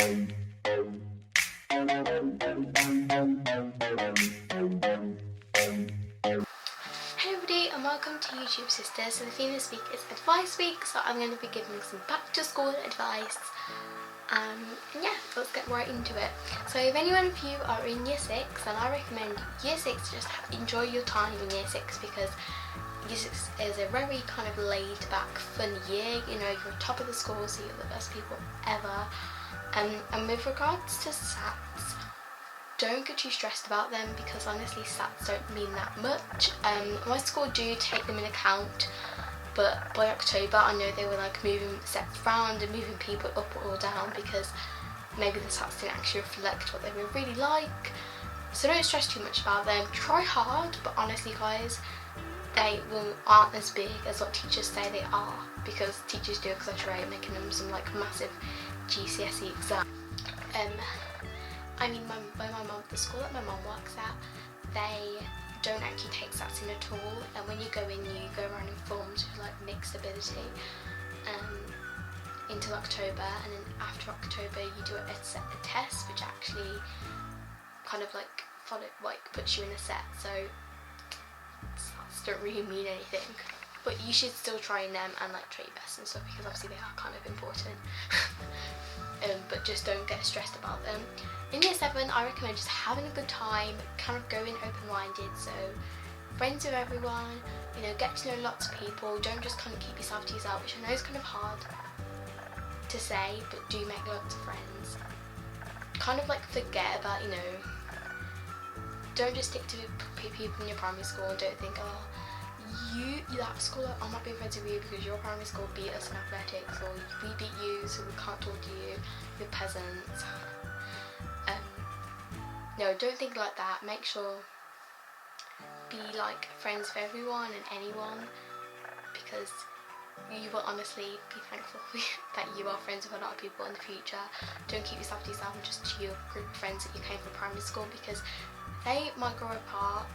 everybody and welcome to YouTube Sisters. So the theme this week is advice week, so I'm going to be giving some back to school advice. And yeah, let's get right into it. So if any one of you are in year 6, then I recommend year 6 just enjoy your time in year 6, because year 6 is a very kind of laid back fun year. You know, you're top of the school, so you're the best people ever. And with regards to SATs, don't get too stressed about them, because honestly SATs don't mean that much. My school do take them in account, but by October I know they were like moving sets around and moving people up or down, because maybe the SATs didn't actually reflect what they were really like. So don't stress too much about them. Try hard, but honestly guys, they aren't as big as what teachers say they are, because teachers do exaggerate making them some like massive GCSE exam. I mean, the school that my mum works at, they don't actually take SATs in at all, and when you go in, you go around in forms with like mixed ability until October, and then after October you do a test which actually kind of like puts you in a set. So SATs don't really mean anything, but you should still try them and like try your best and stuff, because obviously they are kind of important. But just don't get stressed about them. In year 7, I recommend just having a good time, kind of going open-minded, so friends with everyone, you know, get to know lots of people, don't just kind of keep yourself to yourself, which I know is kind of hard to say, but do make lots of friends. Kind of like forget about, you know, don't just stick to people in your primary school and don't think, oh, that school, I'm not being friends with you because your primary school beat us in athletics, or we beat you so we can't talk to you, you're peasants. No, don't think like that. Make sure be like friends with everyone and anyone, because you will honestly be thankful that you are friends with a lot of people in the future. Don't keep yourself to yourself and just to your group of friends that you came from primary school, because they might grow apart,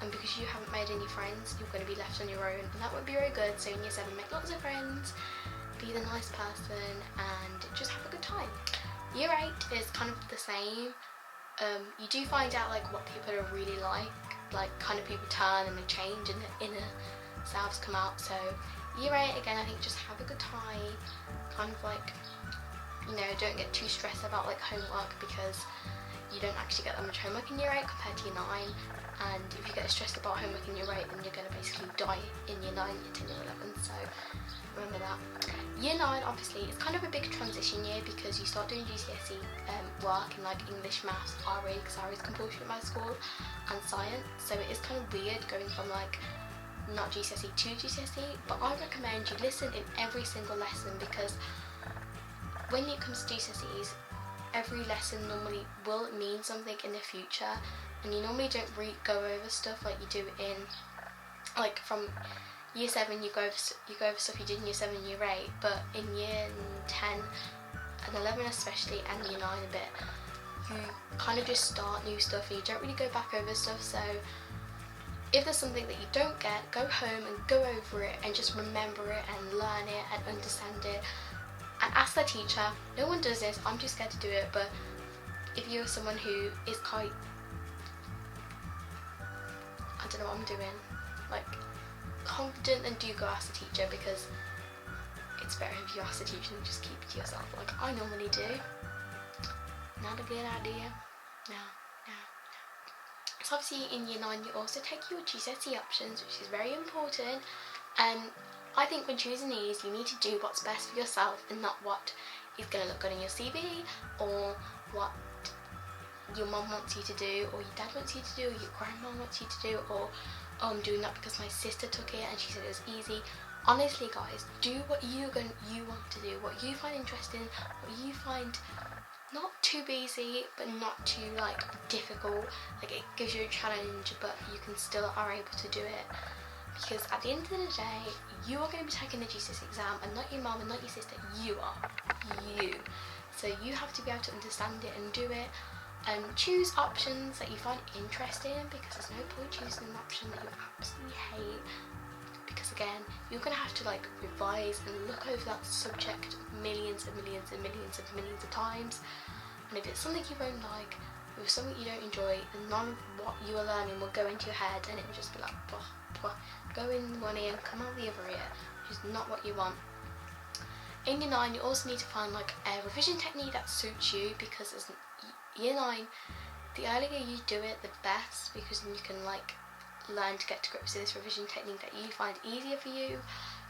and because you haven't made any friends, you're going to be left on your own, and that won't be very good. So in year 7, make lots of friends, be the nice person, and just have a good time. Year 8 is kind of the same. You do find out like what people are really like kind of people turn and they change and their inner selves come out. So year 8 again, I think just have a good time, kind of like, you know, don't get too stressed about like homework, because you don't actually get that much homework in year 8 compared to year 9. And if you get stressed about homework in year 8, then you're going to basically die in year 9, year 10, year 11, so remember that. Year 9 obviously is kind of a big transition year, because you start doing GCSE work in like English, Maths, RE, because RE is compulsory at my school, and Science, so it is kind of weird going from like not GCSE to GCSE, but I recommend you listen in every single lesson, because when it comes to GCSEs, every lesson normally will mean something in the future, and you normally don't go over stuff like you do in like from year 7. You go over stuff you did in year 7 and year 8, but in year 10 and 11 especially, and year 9 a bit, you kind of just start new stuff and you don't really go back over stuff. So if there's something that you don't get, go home and go over it and just remember it and learn it and understand it, and ask the teacher. No one does this, I'm too scared to do it, but if you're someone who is quite, I don't know what I'm doing, like confident, then do go ask the teacher, because it's better if you ask the teacher than just keep it to yourself like I normally do. Not a good idea. No. So obviously in year 9 you also take your GCSE options, which is very important. I think when choosing these, you need to do what's best for yourself and not what is going to look good in your CV, or what your mum wants you to do, or your dad wants you to do, or your grandma wants you to do, or oh, I'm doing that because my sister took it and she said it was easy. Honestly guys, do what you want to do, what you find interesting, what you find not too easy but not too like difficult. Like it gives you a challenge, but you can still are able to do it, because at the end of the day you are going to be taking the GCSE exam, and not your mum and not your sister, you are. So you have to be able to understand it and do it. Choose options that you find interesting, because there's no point choosing an option that you absolutely hate, because again you're going to have to like revise and look over that subject millions and millions and millions and millions of times. And if it's something you won't like, if it's something you don't enjoy, then none of what you are learning will go into your head, and it will just be like, blah, blah, go in one ear and come out the other ear, which is not what you want. In year 9, you also need to find like a revision technique that suits you, because as year 9, the earlier you do it, the best, because then you can like learn to get to grips with this revision technique that you find easier for you.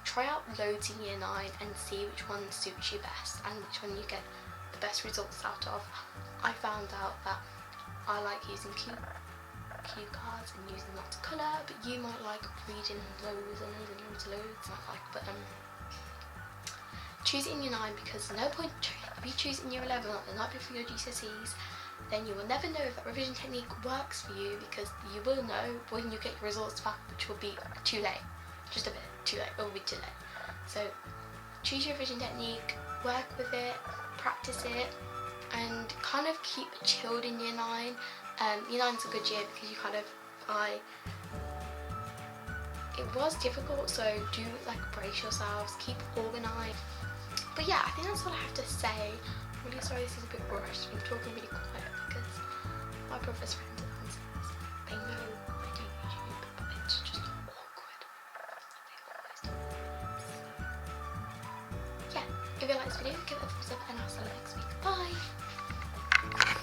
Try out loads in year 9 and see which one suits you best and which one you get the best results out of. I found out that I like using cue cards and using lots of colour, but you might like reading loads and loads and loads and loads. But choose it in year 9, because no point if you choose it in year 11, like the night before your GCSEs, then you will never know if that revision technique works for you, because you will know when you get your results back, which will be too late. Just a bit too late, it will be too late. So choose your revision technique, work with it, practice it, and kind of keep chilled in year 9. Year 9 is a good year because you kind of, it was difficult, so do like brace yourselves, keep organised. But yeah, I think that's all I have to say. I'm really sorry this is a bit rushed. I'm talking really quiet because my brother's friend is downstairs. They know I do YouTube, but it's just awkward. They always do. So, yeah, if you like this video, give it a thumbs up and I'll see you next week. Bye!